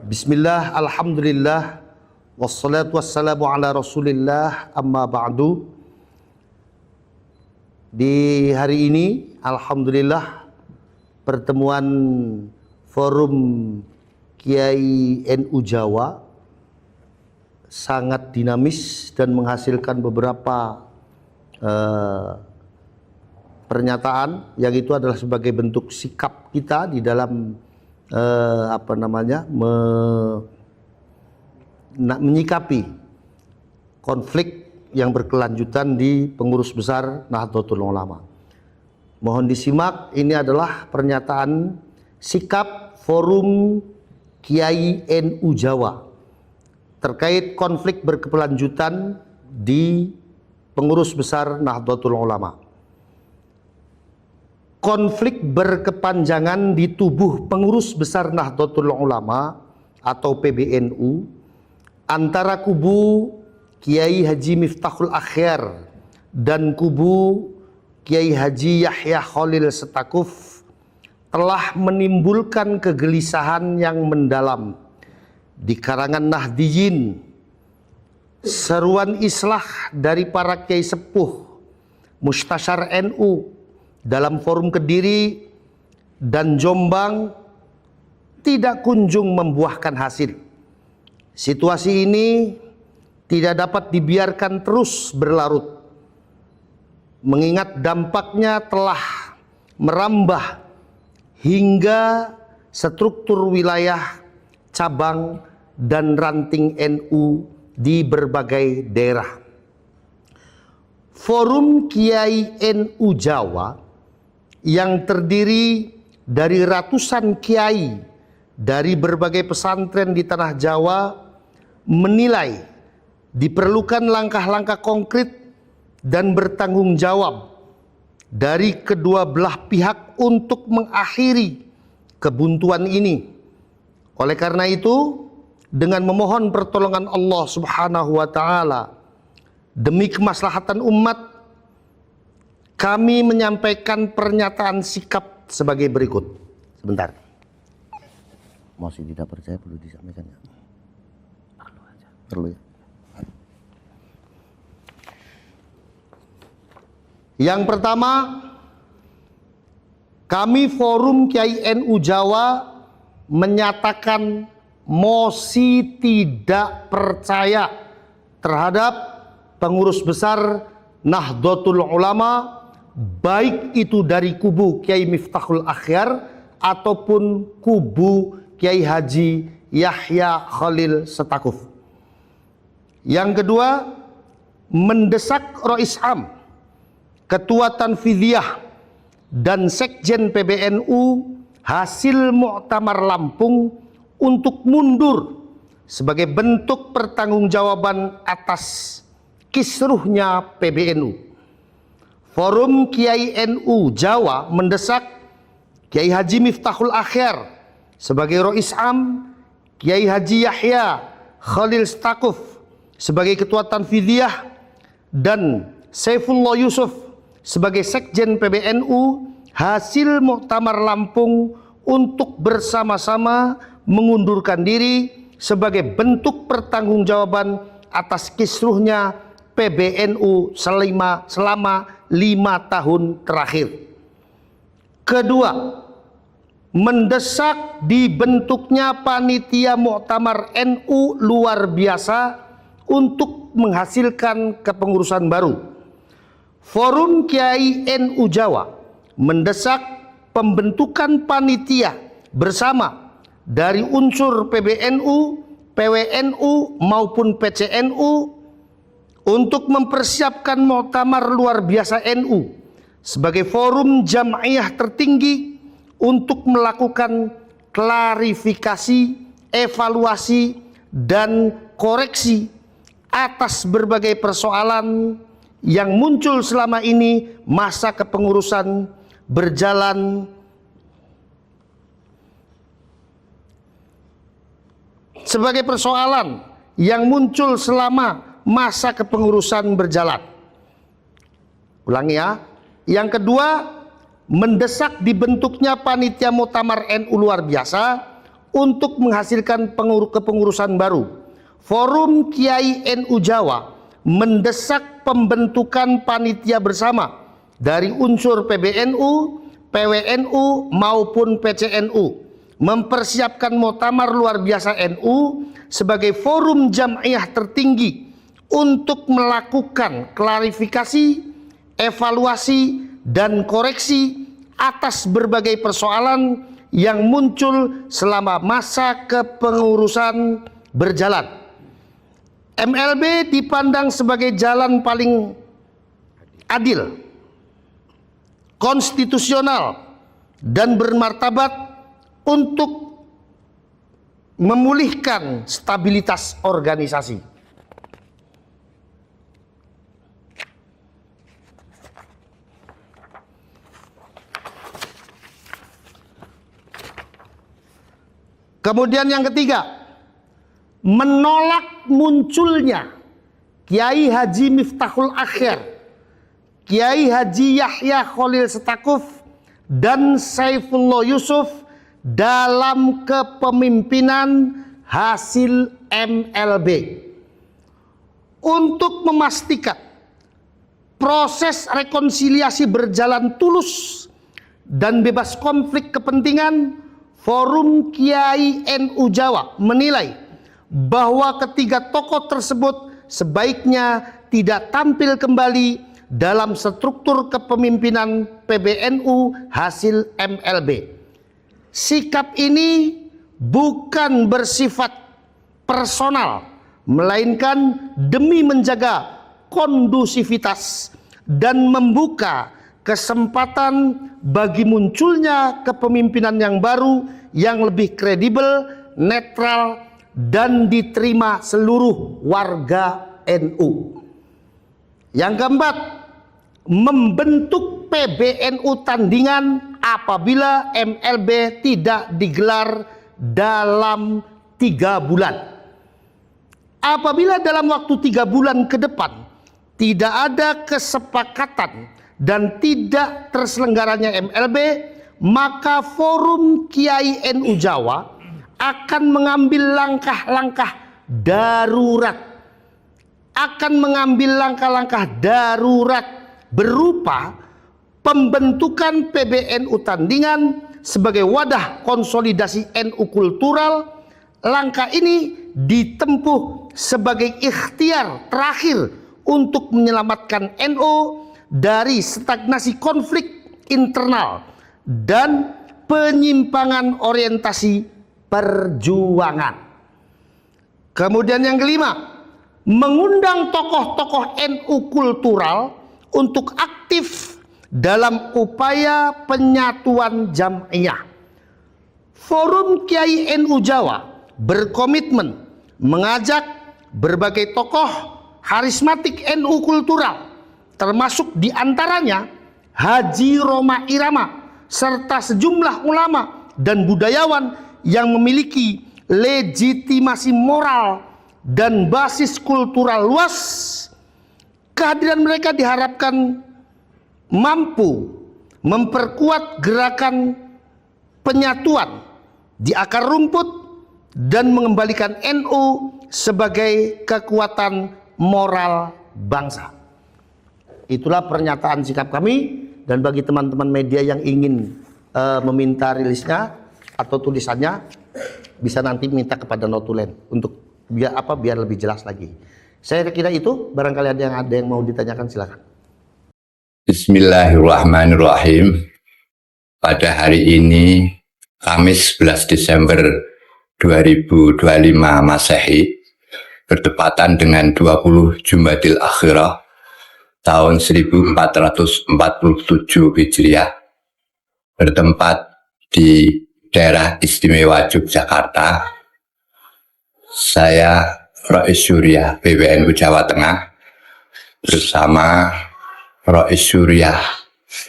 Bismillah, alhamdulillah, wassalatu wassalamu ala rasulillah, amma ba'du. Di hari ini, alhamdulillah, pertemuan Forum Kiai NU Jawa sangat dinamis dan menghasilkan beberapa pernyataan yang itu adalah sebagai bentuk sikap kita di dalam menyikapi konflik yang berkelanjutan di pengurus besar Nahdlatul Ulama. Mohon disimak, ini adalah pernyataan sikap Forum Kiai NU Jawa terkait konflik berkelanjutan di pengurus besar Nahdlatul Ulama. Konflik berkepanjangan di tubuh pengurus besar Nahdlatul Ulama atau PBNU antara kubu Kiai Haji Miftahul Akhyar dan kubu Kiai Haji Yahya Khalil Setakuf telah menimbulkan kegelisahan yang mendalam di kalangan Nahdiyin. Seruan islah dari para kiai sepuh Mustasyar NU dalam forum Kediri dan Jombang tidak kunjung membuahkan hasil. Situasi ini tidak dapat dibiarkan terus berlarut, mengingat dampaknya telah merambah hingga struktur wilayah, cabang, dan ranting NU di berbagai daerah. Forum Kiai NU Jawa yang terdiri dari ratusan kiai dari berbagai pesantren di tanah Jawa menilai diperlukan langkah-langkah konkret dan bertanggung jawab dari kedua belah pihak untuk mengakhiri kebuntuan ini. Oleh karena itu, dengan memohon pertolongan Allah Subhanahu wa taala demi kemaslahatan umat, kami menyampaikan pernyataan sikap sebagai berikut. Sebentar. Masih tidak percaya perlu disampaikan ya? Perlu aja. Perlu ya. Yang pertama, kami Forum Kiai NU Jawa menyatakan mosi tidak percaya terhadap pengurus besar Nahdlatul Ulama, baik itu dari kubu Kiai Miftahul Akhyar ataupun kubu Kiai Haji Yahya Khalil Setakuf. Yang kedua, mendesak Rois Am, Ketua Tanfidiyah dan Sekjen PBNU hasil Muktamar Lampung untuk mundur sebagai bentuk pertanggungjawaban atas kisruhnya PBNU. Forum Kiai NU Jawa mendesak Kiai Haji Miftahul Akhyar sebagai Rois Am, Kiai Haji Yahya Khalil Setakuf sebagai Ketua Tanfidiyah dan Saifullah Yusuf sebagai Sekjen PBNU hasil Muktamar Lampung untuk bersama-sama mengundurkan diri sebagai bentuk pertanggungjawaban atas kisruhnya PBNU selama 5 tahun terakhir. Kedua, mendesak dibentuknya panitia Muktamar NU luar biasa untuk menghasilkan kepengurusan baru. Forum Kiai NU Jawa mendesak pembentukan panitia bersama dari unsur PBNU, PWNU maupun PCNU untuk mempersiapkan Muktamar luar biasa NU sebagai forum jamaiyah tertinggi untuk melakukan klarifikasi, evaluasi, dan koreksi atas berbagai persoalan yang muncul selama ini masa kepengurusan berjalan sebagai persoalan yang muncul selama masa kepengurusan berjalan. Ulangi ya. Yang kedua, mendesak dibentuknya panitia Muktamar NU luar biasa untuk menghasilkan kepengurusan baru. Forum Kiai NU Jawa mendesak pembentukan panitia bersama dari unsur PBNU, PWNU maupun PCNU, mempersiapkan muktamar luar biasa NU sebagai forum jam'iyah tertinggi untuk melakukan klarifikasi, evaluasi, dan koreksi atas berbagai persoalan yang muncul selama masa kepengurusan berjalan. MLB dipandang sebagai jalan paling adil, konstitusional, dan bermartabat untuk memulihkan stabilitas organisasi. Kemudian yang ketiga, menolak munculnya Kiai Haji Miftahul Akhir, Kiai Haji Yahya Khalil Setakuf, dan Saifullah Yusuf dalam kepemimpinan hasil MLB untuk memastikan proses rekonsiliasi berjalan tulus dan bebas konflik kepentingan. Forum Kiai NU Jawa menilai bahwa ketiga tokoh tersebut sebaiknya tidak tampil kembali dalam struktur kepemimpinan PBNU hasil MLB. Sikap ini bukan bersifat personal, melainkan demi menjaga kondusivitas dan membuka kesempatan bagi munculnya kepemimpinan yang baru yang lebih kredibel, netral, dan diterima seluruh warga NU. Yang keempat, membentuk PBNU tandingan apabila MLB tidak digelar dalam 3 bulan. Apabila dalam waktu 3 bulan ke depan tidak ada kesepakatan dan tidak terselenggaranya MLB, maka Forum Kiai NU Jawa akan mengambil langkah-langkah darurat, berupa pembentukan PBNU tandingan sebagai wadah konsolidasi NU kultural. Langkah ini ditempuh sebagai ikhtiar terakhir untuk menyelamatkan NU dari stagnasi konflik internal dan penyimpangan orientasi perjuangan. Kemudian yang kelima, mengundang tokoh-tokoh NU kultural untuk aktif dalam upaya penyatuan jam'iyah. Forum Kiai NU Jawa berkomitmen mengajak berbagai tokoh karismatik NU kultural, termasuk diantaranya Haji Roma Irama, serta sejumlah ulama dan budayawan yang memiliki legitimasi moral dan basis kultural luas. Kehadiran mereka diharapkan mampu memperkuat gerakan penyatuan di akar rumput dan mengembalikan NU sebagai kekuatan moral bangsa. Itulah pernyataan sikap kami, dan bagi teman-teman media yang ingin meminta rilisnya atau tulisannya, bisa nanti minta kepada notulen untuk biar lebih jelas lagi. Saya kira itu, barangkali ada yang mau ditanyakan, silakan. Bismillahirrahmanirrahim. Pada hari ini Kamis 11 Desember 2025 Masehi, bertepatan dengan 20 Jumadil Akhirah tahun 1447 Hijriah, bertempat di daerah istimewa Yogyakarta. Saya Rais Syuriah PBNU Jawa Tengah bersama Rais Syuriah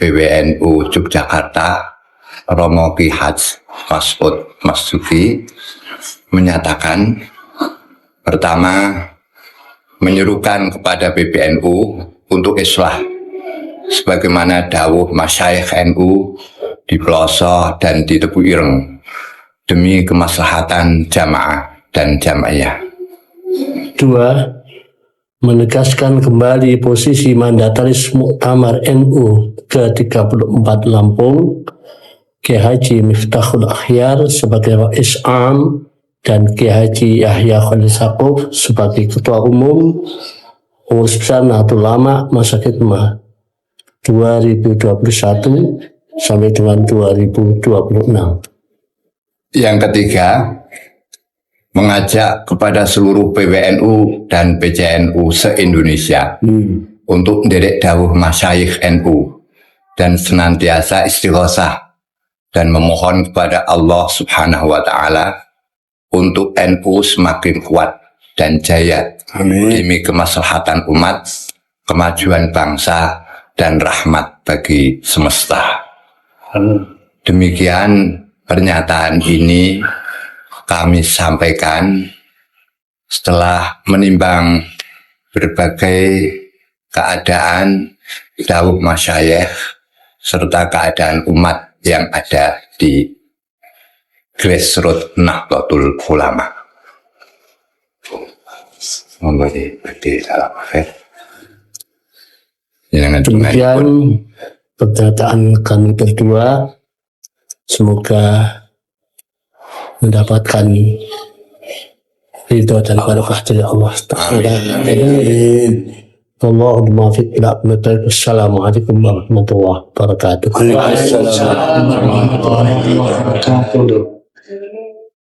PBNU Yogyakarta Romo Ki Haj Masud Masuki menyatakan, pertama, menyerukan kepada PBNU untuk islah sebagaimana dawuh masyayikh NU di Pelosok dan di Tebu Ireng demi kemaslahatan jamaah dan jamaiyah. 2. Menegaskan kembali posisi mandataris Muktamar NU ke-34 Lampung, Kiai Haji Miftahul Akhyar sebagai Rais Am dan Kiai Haji Yahya Khalil Saquf sebagai Ketua Umum Pengurus Besar Nahdlatul Ulama masa khidmah 2021 sampai dengan 2026. Yang ketiga, mengajak kepada seluruh PWNU dan PCNU se-Indonesia untuk menderek dawuh masyayikh NU dan senantiasa istighosah dan memohon kepada Allah Subhanahu wa Ta'ala untuk NU semakin kuat dan jaya demi kemaslahatan umat, kemajuan bangsa, dan rahmat bagi semesta. Demikian pernyataan ini kami sampaikan setelah menimbang berbagai keadaan dawuh masyayikh serta keadaan umat yang ada di grassroots Nahdlatul Ulama. Demikian pernyataan kami berdua, semoga mendapatkan ridho dan barakah dari Allah Ta'ala. Allahumma fiq ila aqmatik. Assalamualaikum warahmatullahi wabarakatuh.